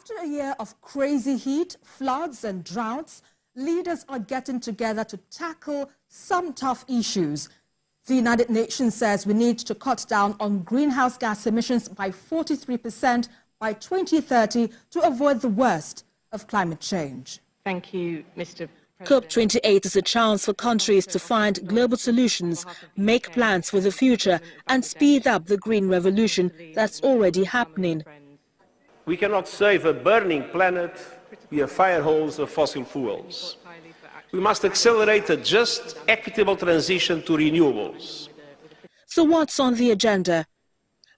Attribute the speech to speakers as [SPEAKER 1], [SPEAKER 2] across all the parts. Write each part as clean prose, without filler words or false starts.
[SPEAKER 1] After a year of crazy heat, floods and droughts, leaders are getting together to tackle some tough issues. The United Nations says we need to cut down on greenhouse gas emissions by 43% by 2030 to avoid the worst of climate change.
[SPEAKER 2] Thank you, Mr.
[SPEAKER 3] COP28 is a chance for countries to find global solutions, make plans for the future and speed up the green revolution that's already happening.
[SPEAKER 4] We cannot save a burning planet via fire holes of fossil fuels. We must accelerate a just, equitable transition to renewables.
[SPEAKER 3] So what's on the agenda?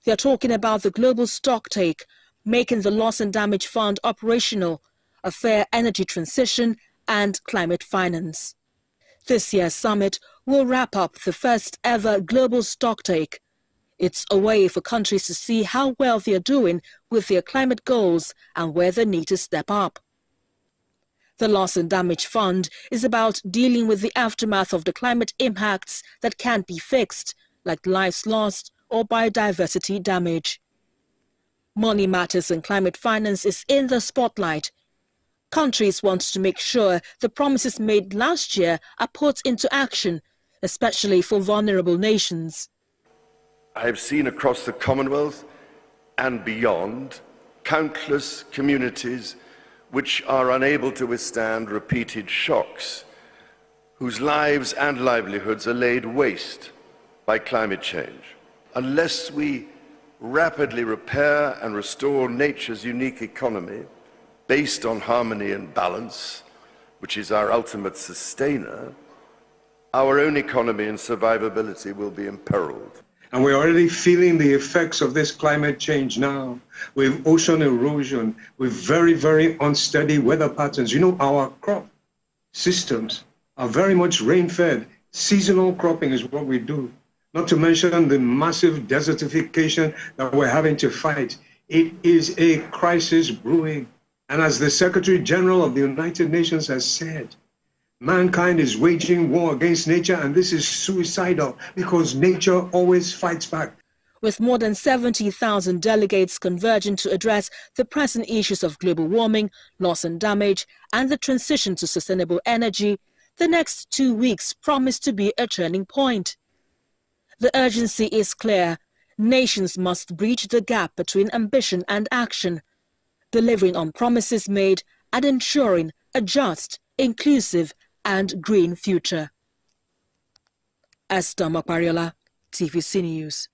[SPEAKER 3] They're talking about the global stocktake, making the Loss and Damage Fund operational, a fair energy transition and climate finance. This year's summit will wrap up the first ever global stocktake. It's a way for countries to see how well they're doing with their climate goals and where they need to step up. The Loss and Damage Fund is about dealing with the aftermath of the climate impacts that can't be fixed, like lives lost or biodiversity damage. Money matters and climate finance is in the spotlight. Countries want to make sure the promises made last year are put into action, especially for vulnerable nations.
[SPEAKER 5] I have seen across the Commonwealth and beyond countless communities which are unable to withstand repeated shocks, whose lives and livelihoods are laid waste by climate change. Unless we rapidly repair and restore nature's unique economy based on harmony and balance, which is our ultimate sustainer, our own economy and survivability will be imperiled.
[SPEAKER 6] And we're already feeling the effects of this climate change now, with ocean erosion, with very, very unsteady weather patterns. You know, our crop systems are very much rain-fed. Seasonal cropping is what we do. Not to mention the massive desertification that we're having to fight. It is a crisis brewing. And as the Secretary General of the United Nations has said, mankind is waging war against nature, and this is suicidal because nature always fights back.
[SPEAKER 3] With more than 70,000 delegates converging to address the present issues of global warming, loss and damage, and the transition to sustainable energy, the next 2 weeks promise to be a turning point. The urgency is clear. Nations must bridge the gap between ambition and action, delivering on promises made and ensuring a just, inclusive and green future. Esther Makwariola, TVC News.